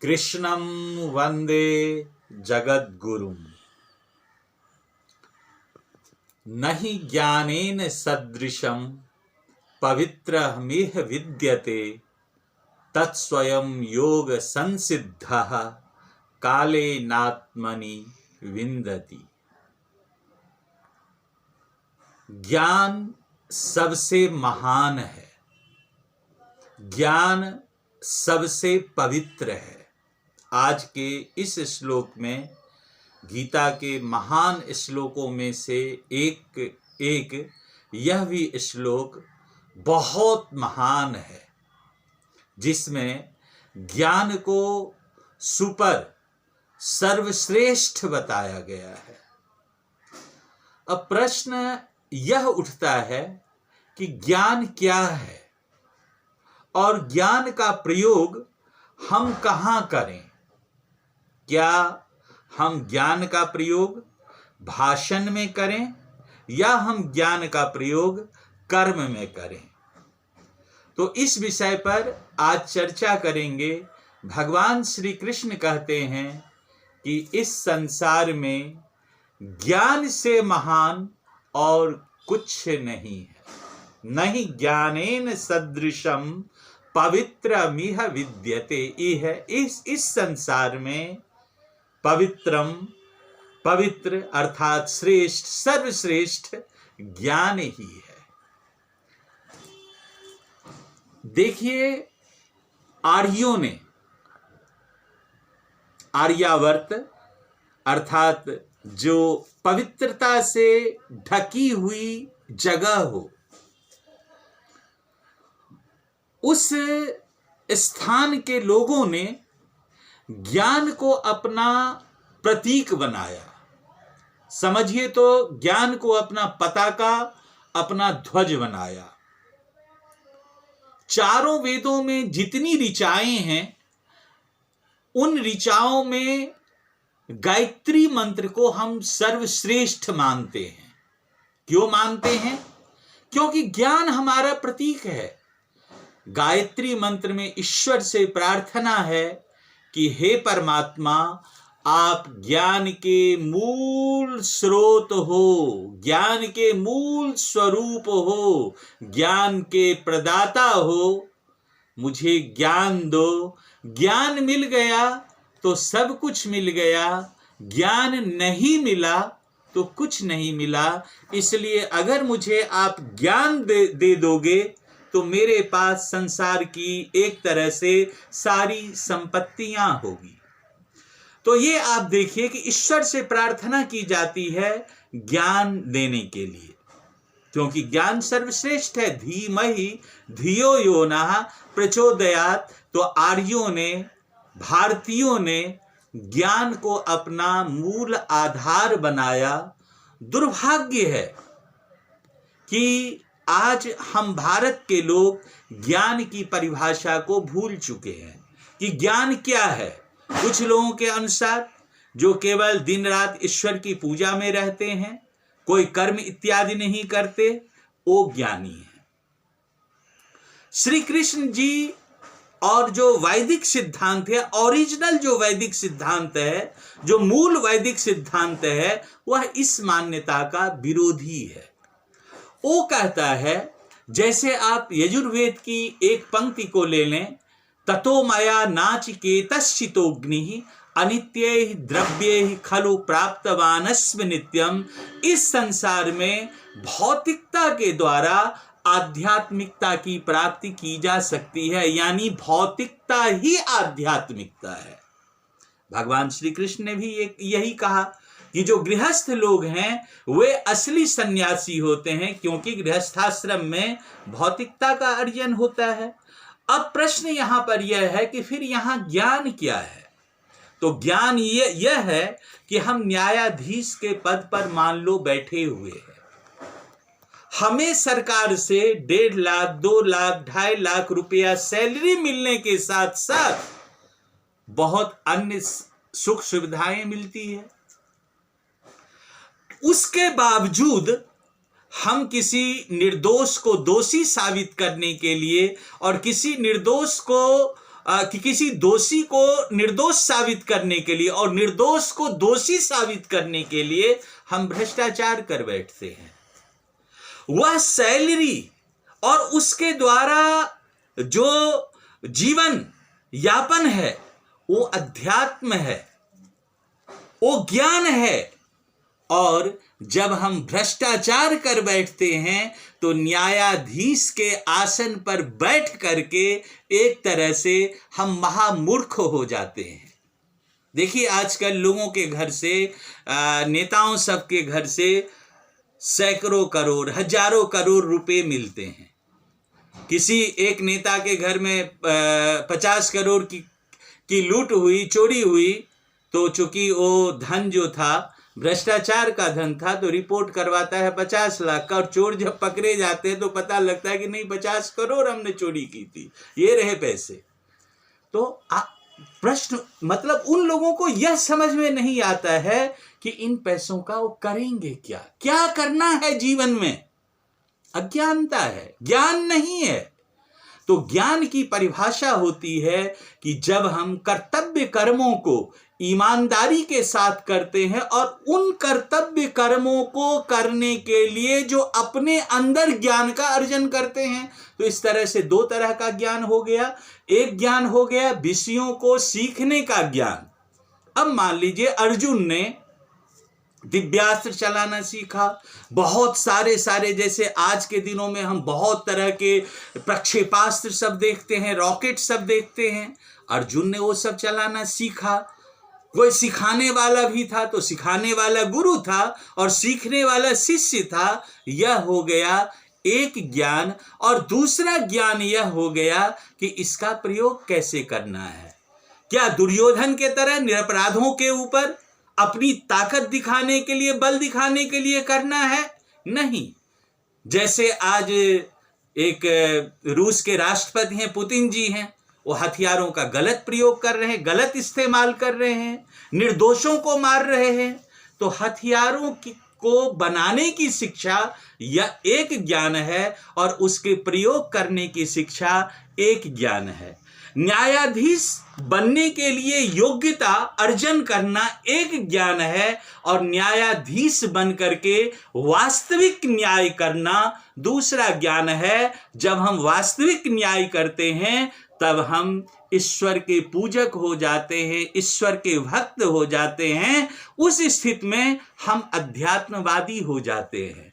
कृष्णं वंदे जगद्गुरुं। नहि ज्ञानेन सदृशं पवित्रमिह विद्यते तत्स्वयं योग संसिद्धः कालेनात्मनि विन्दति। ज्ञान सबसे महान है, ज्ञान सबसे पवित्र है। आज के इस श्लोक में, गीता के महान श्लोकों में से एक यह भी श्लोक बहुत महान है, जिसमें ज्ञान को सुपर सर्वश्रेष्ठ बताया गया है। अब प्रश्न यह उठता है कि ज्ञान क्या है और ज्ञान का प्रयोग हम कहाँ करें। क्या हम ज्ञान का प्रयोग भाषण में करें या हम ज्ञान का प्रयोग कर्म में करें। तो इस विषय पर आज चर्चा करेंगे। भगवान श्री कृष्ण कहते हैं कि इस संसार में ज्ञान से महान और कुछ नहीं है। नहीं ज्ञानेन सदृशम पवित्रमिह विद्यते। इस संसार में पवित्र अर्थात श्रेष्ठ, सर्वश्रेष्ठ ज्ञान ही है। देखिए, आर्यों ने, आर्यावर्त अर्थात जो पवित्रता से ढकी हुई जगह हो, उस स्थान के लोगों ने ज्ञान को अपना प्रतीक बनाया। समझिए तो ज्ञान को अपना पताका, अपना ध्वज बनाया। चारों वेदों में जितनी ऋचाएं हैं, उन ऋचाओं में गायत्री मंत्र को हम सर्वश्रेष्ठ मानते हैं। क्यों मानते हैं? क्योंकि ज्ञान हमारा प्रतीक है। गायत्री मंत्र में ईश्वर से प्रार्थना है कि हे परमात्मा, आप ज्ञान के मूल स्रोत हो, ज्ञान के मूल स्वरूप हो, ज्ञान के प्रदाता हो, मुझे ज्ञान दो। ज्ञान मिल गया तो सब कुछ मिल गया, ज्ञान नहीं मिला तो कुछ नहीं मिला। इसलिए अगर मुझे आप ज्ञान दे दोगे तो मेरे पास संसार की एक तरह से सारी संपत्तियां होगी। तो ये आप देखिए कि ईश्वर से प्रार्थना की जाती है ज्ञान देने के लिए, क्योंकि ज्ञान सर्वश्रेष्ठ है। धीमहि धियो यो नः प्रचोदयात्। तो आर्यों ने, भारतीयों ने ज्ञान को अपना मूल आधार बनाया। दुर्भाग्य है कि आज हम भारत के लोग ज्ञान की परिभाषा को भूल चुके हैं कि ज्ञान क्या है। कुछ लोगों के अनुसार जो केवल दिन रात ईश्वर की पूजा में रहते हैं, कोई कर्म इत्यादि नहीं करते, वो ज्ञानी है। श्री कृष्ण जी और जो वैदिक सिद्धांत है, ओरिजिनल जो वैदिक सिद्धांत है, जो मूल वैदिक सिद्धांत है, वह इस मान्यता का विरोधी है। वो कहता है, जैसे आप यजुर्वेद की एक पंक्ति को ले लें, ततो मया नाचिकेतश्चितोऽग्निः अनित्यैः द्रव्यैः खलु प्राप्तवानस्मि नित्यम। इस संसार में भौतिकता के द्वारा आध्यात्मिकता की प्राप्ति की जा सकती है, यानी भौतिकता ही आध्यात्मिकता है। भगवान श्री कृष्ण ने भी यही कहा कि जो गृहस्थ लोग हैं वे असली सन्यासी होते हैं, क्योंकि गृहस्थाश्रम में भौतिकता का अर्जन होता है। अब प्रश्न यहां पर यह है कि फिर यहां ज्ञान क्या है। तो ज्ञान यह है कि हम न्यायाधीश के पद पर मान लो बैठे हुए हैं, हमें सरकार से 1.5 लाख, 2 लाख, 2.5 लाख रुपया सैलरी मिलने के साथ साथ बहुत अन्य सुख सुविधाएं मिलती है। उसके बावजूद हम किसी निर्दोष को दोषी साबित करने के लिए और किसी निर्दोष को कि किसी दोषी को निर्दोष साबित करने के लिए और निर्दोष को दोषी साबित करने के लिए हम भ्रष्टाचार कर बैठते हैं। वह सैलरी और उसके द्वारा जो जीवन यापन है वो अध्यात्म है, वो ज्ञान है। और जब हम भ्रष्टाचार कर बैठते हैं तो न्यायाधीश के आसन पर बैठ करके एक तरह से हम महामूर्ख हो जाते हैं। देखिए आजकल लोगों के घर से, नेताओं सबके घर से सैकड़ों करोड़, हजारों करोड़ रुपए मिलते हैं। किसी एक नेता के घर में 50 करोड़ की लूट हुई, चोरी हुई, तो चूंकि वो धन जो था भ्रष्टाचार का धन था तो रिपोर्ट करवाता है 50 लाख का, और चोर जब पकड़े जाते हैं तो पता लगता है कि नहीं 50 करोड़ हमने चोरी की थी, ये रहे पैसे। तो प्रश्न मतलब उन लोगों को यह समझ में नहीं आता है कि इन पैसों का वो करेंगे क्या, क्या करना है जीवन में। अज्ञानता है, ज्ञान नहीं है। तो ज्ञान की परिभाषा होती है कि जब हम कर्तव्य कर्मों को ईमानदारी के साथ करते हैं और उन कर्तव्य कर्मों को करने के लिए जो अपने अंदर ज्ञान का अर्जन करते हैं। तो इस तरह से दो तरह का ज्ञान हो गया। एक ज्ञान हो गया विषयों को सीखने का ज्ञान। अब मान लीजिए अर्जुन ने दिव्यास्त्र चलाना सीखा, बहुत सारे जैसे आज के दिनों में हम बहुत तरह के प्रक्षेपास्त्र सब देखते हैं, रॉकेट सब देखते हैं। अर्जुन ने वो सब चलाना सीखा। कोई सिखाने वाला भी था तो सिखाने वाला गुरु था और सीखने वाला शिष्य था। यह हो गया एक ज्ञान। और दूसरा ज्ञान यह हो गया कि इसका प्रयोग कैसे करना है। क्या दुर्योधन के तरह निरपराधों के ऊपर अपनी ताकत दिखाने के लिए, बल दिखाने के लिए करना है? नहीं। जैसे आज एक रूस के राष्ट्रपति हैं, पुतिन जी हैं, वो हथियारों का गलत प्रयोग कर रहे हैं, गलत इस्तेमाल कर रहे हैं, निर्दोषों को मार रहे हैं। तो हथियारों को बनाने की शिक्षा यह एक ज्ञान है और उसके प्रयोग करने की शिक्षा एक ज्ञान है। न्यायाधीश बनने के लिए योग्यता अर्जन करना एक ज्ञान है और न्यायाधीश बन करके वास्तविक न्याय करना दूसरा ज्ञान है। जब हम वास्तविक न्याय करते हैं तब हम ईश्वर के पूजक हो जाते हैं, ईश्वर के भक्त हो जाते हैं। उस स्थिति में हम अध्यात्मवादी हो जाते हैं।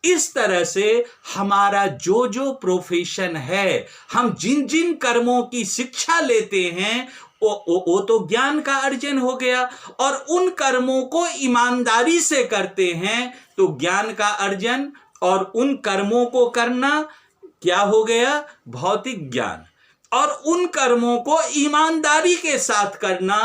इस तरह से हमारा जो जो प्रोफेशन है, हम जिन जिन कर्मों की शिक्षा लेते हैं वो तो ज्ञान का अर्जन हो गया। और उन कर्मों को ईमानदारी से करते हैं तो ज्ञान का अर्जन, और उन कर्मों को करना क्या हो गया? भौतिक ज्ञान। और उन कर्मों को ईमानदारी के साथ करना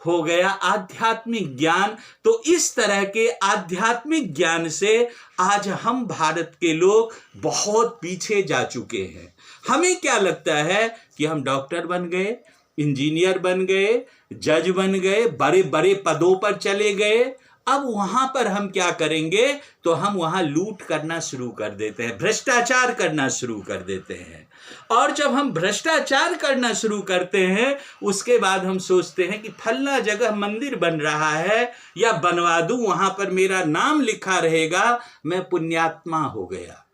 हो गया आध्यात्मिक ज्ञान। तो इस तरह के आध्यात्मिक ज्ञान से आज हम भारत के लोग बहुत पीछे जा चुके हैं। हमें क्या लगता है कि हम डॉक्टर बन गए, इंजीनियर बन गए, जज बन गए, बड़े बड़े पदों पर चले गए। अब वहां पर हम क्या करेंगे? तो हम वहां लूट करना शुरू कर देते हैं, भ्रष्टाचार करना शुरू कर देते हैं। और जब हम भ्रष्टाचार करना शुरू करते हैं उसके बाद हम सोचते हैं कि फलना जगह मंदिर बन रहा है या बनवा दूं, वहां पर मेरा नाम लिखा रहेगा, मैं पुण्यात्मा हो गया।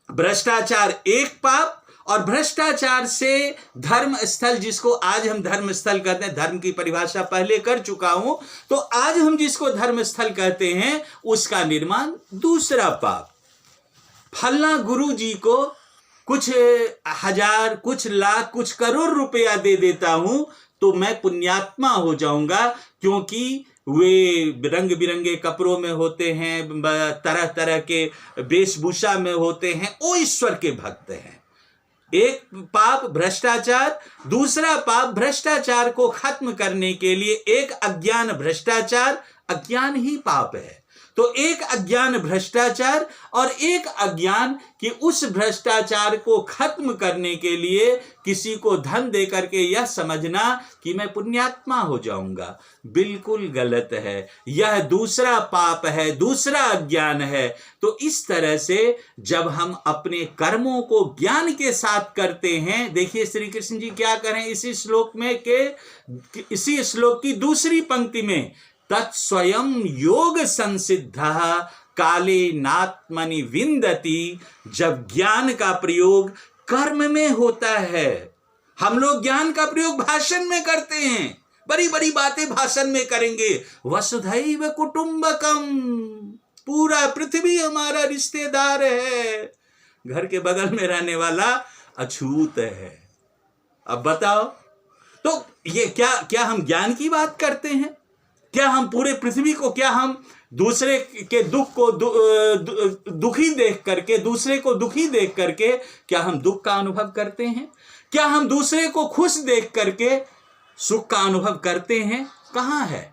भ्रष्टाचार एक पाप, और भ्रष्टाचार से धर्म स्थल, जिसको आज हम धर्म स्थल कहते हैं, धर्म की परिभाषा पहले कर चुका हूं, तो आज हम जिसको धर्म स्थल कहते हैं उसका निर्माण दूसरा पाप। फलना गुरु जी को कुछ हजार, कुछ लाख, कुछ करोड़ रुपया दे देता हूं तो मैं पुण्यात्मा हो जाऊंगा, क्योंकि वे रंग बिरंगे कपड़ों में होते हैं, तरह तरह के वेशभूषा में होते हैं, वो ईश्वर के भक्त हैं। एक पाप भ्रष्टाचार, दूसरा पाप भ्रष्टाचार को खत्म करने के लिए एक अज्ञान भ्रष्टाचार, अज्ञान ही पाप है। तो एक अज्ञान भ्रष्टाचार और एक अज्ञान कि उस भ्रष्टाचार को खत्म करने के लिए किसी को धन दे करके यह समझना कि मैं पुण्यात्मा हो जाऊंगा, बिल्कुल गलत है। यह दूसरा पाप है, दूसरा अज्ञान है। तो इस तरह से जब हम अपने कर्मों को ज्ञान के साथ करते हैं, देखिए श्री कृष्ण जी क्या करें इसी श्लोक में इसी श्लोक की दूसरी पंक्ति में, तत्स्वयं योग संसिद्धः काले नात्मनि विंदति। जब ज्ञान का प्रयोग कर्म में होता है, हम लोग ज्ञान का प्रयोग भाषण में करते हैं, बड़ी बड़ी बातें भाषण में करेंगे, वसुधैव कुटुंबकम, पूरा पृथ्वी हमारा रिश्तेदार है, घर के बगल में रहने वाला अछूत है। अब बताओ, तो ये क्या हम ज्ञान की बात करते हैं? क्या हम पूरे पृथ्वी को, क्या हम दूसरे के दुख को दुखी देख करके, दूसरे को दुखी देख करके क्या हम दुख का अनुभव करते हैं? क्या हम दूसरे को खुश देख करके सुख का अनुभव करते हैं? कहाँ है?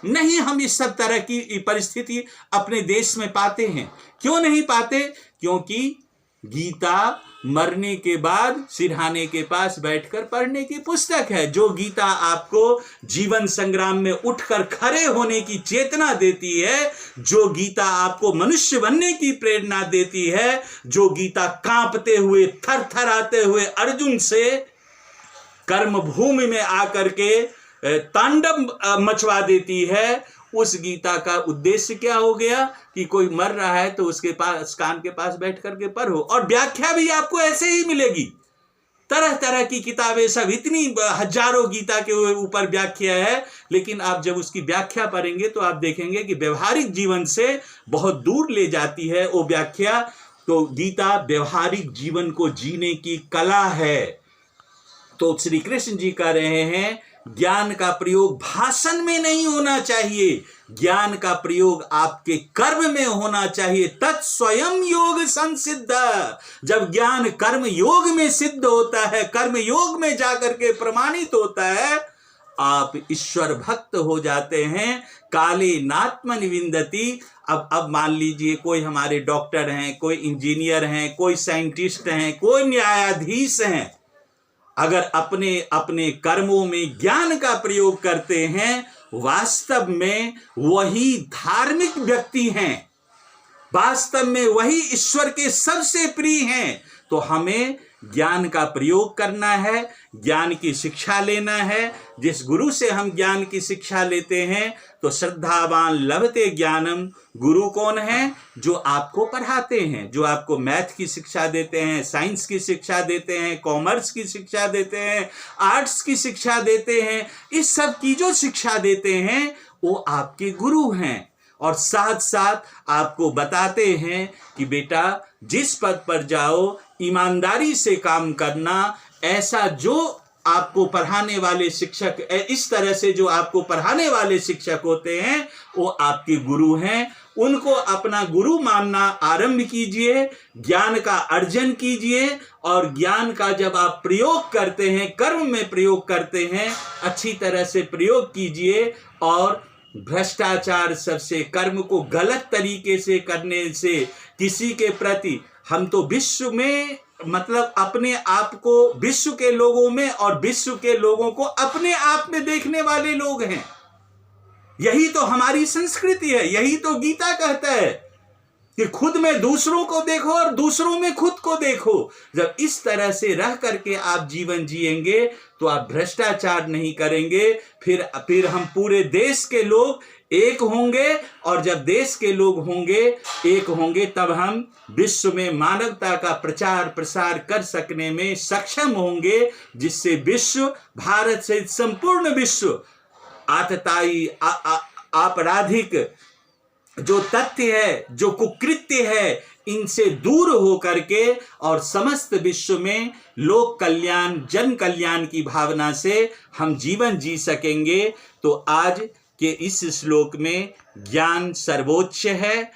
नहीं, हम इस सब तरह की परिस्थिति अपने देश में पाते हैं। क्यों नहीं पाते? क्योंकि गीता मरने के बाद सिरहाने के पास बैठकर पढ़ने की पुस्तक है। जो गीता आपको जीवन संग्राम में उठकर खड़े होने की चेतना देती है, जो गीता आपको मनुष्य बनने की प्रेरणा देती है, जो गीता कांपते हुए थरथराते हुए अर्जुन से कर्म भूमि में आकर के तांडव मचवा देती है, उस गीता का उद्देश्य क्या हो गया कि कोई मर रहा है तो उसके पास, कान के पास बैठ करके पढ़ो, और व्याख्या भी आपको ऐसे ही मिलेगी। तरह तरह की किताबें, सब इतनी हजारों गीता के ऊपर व्याख्या है, लेकिन आप जब उसकी व्याख्या पढ़ेंगे तो आप देखेंगे कि व्यवहारिक जीवन से बहुत दूर ले जाती है वो व्याख्या। तो गीता व्यवहारिक जीवन को जीने की कला है। तो श्री कृष्ण जी कह रहे हैं ज्ञान का प्रयोग भाषण में नहीं होना चाहिए, ज्ञान का प्रयोग आपके कर्म में होना चाहिए। तत्स्वयं योग संसिद्ध। जब ज्ञान कर्म योग में सिद्ध होता है, कर्म योग में जाकर के प्रमाणित होता है, आप ईश्वर भक्त हो जाते हैं। काले नात्मनि विंदति। अब मान लीजिए कोई हमारे डॉक्टर हैं, कोई इंजीनियर हैं, कोई साइंटिस्ट हैं, कोई न्यायाधीश हैं, अगर अपने अपने कर्मों में ज्ञान का प्रयोग करते हैं, वास्तव में वही धार्मिक व्यक्ति हैं, वास्तव में वही ईश्वर के सबसे प्रिय हैं। तो हमें ज्ञान का प्रयोग करना है, ज्ञान की शिक्षा लेना है। जिस गुरु से हम ज्ञान की शिक्षा लेते हैं, तो श्रद्धावान लभते ज्ञानम। गुरु कौन है? जो आपको पढ़ाते हैं, जो आपको मैथ की शिक्षा देते हैं, साइंस की शिक्षा देते हैं, कॉमर्स की शिक्षा देते हैं, आर्ट्स की शिक्षा देते हैं। इस सब की जो शिक्षा देते हैं वो आपके गुरु हैं, और साथ साथ आपको बताते हैं कि बेटा जिस पद पर जाओ ईमानदारी से काम करना। ऐसा जो आपको पढ़ाने वाले शिक्षक, इस तरह से जो आपको पढ़ाने वाले शिक्षक होते हैं वो आपके गुरु हैं। उनको अपना गुरु मानना आरंभ कीजिए, ज्ञान का अर्जन कीजिए, और ज्ञान का जब आप प्रयोग करते हैं, कर्म में प्रयोग करते हैं, अच्छी तरह से प्रयोग कीजिए। और भ्रष्टाचार सबसे, कर्म को गलत तरीके से करने से, किसी के प्रति, हम तो विश्व में, मतलब अपने आप को विश्व के लोगों में और विश्व के लोगों को अपने आप में देखने वाले लोग हैं। यही तो हमारी संस्कृति है, यही तो गीता कहता है कि खुद में दूसरों को देखो और दूसरों में खुद को देखो। जब इस तरह से रह करके आप जीवन जिएंगे तो आप भ्रष्टाचार नहीं करेंगे। फिर हम पूरे देश के लोग एक होंगे, और जब देश के लोग होंगे, एक होंगे, तब हम विश्व में मानवता का प्रचार प्रसार कर सकने में सक्षम होंगे, जिससे विश्व, भारत सहित संपूर्ण विश्व आतताई, आपराधिक जो तथ्य है, जो कुकृत्य है, इनसे दूर हो करके और समस्त विश्व में लोक कल्याण, जन कल्याण की भावना से हम जीवन जी सकेंगे। तो आज के इस श्लोक में ज्ञान सर्वोच्च है।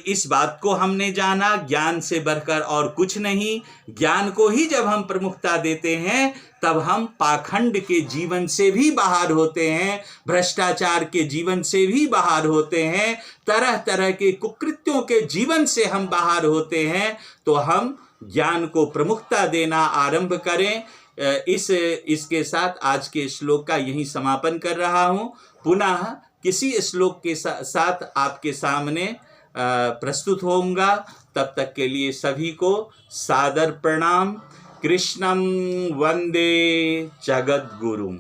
इस बात को हमने जाना, ज्ञान से बढ़कर और कुछ नहीं। ज्ञान को ही जब हम प्रमुखता देते हैं तब हम पाखंड के जीवन से भी बाहर होते हैं, भ्रष्टाचार के जीवन से भी बाहर होते हैं, तरह तरह के कुकृत्यों के जीवन से हम बाहर होते हैं। तो हम ज्ञान को प्रमुखता देना आरंभ करें। इसके साथ आज के श्लोक का यही समापन कर रहा हूँ। पुनः किसी श्लोक के साथ आपके सामने प्रस्तुत होऊंगा। तब तक के लिए सभी को सादर प्रणाम। कृष्णं वंदे जगद्गुरुम्।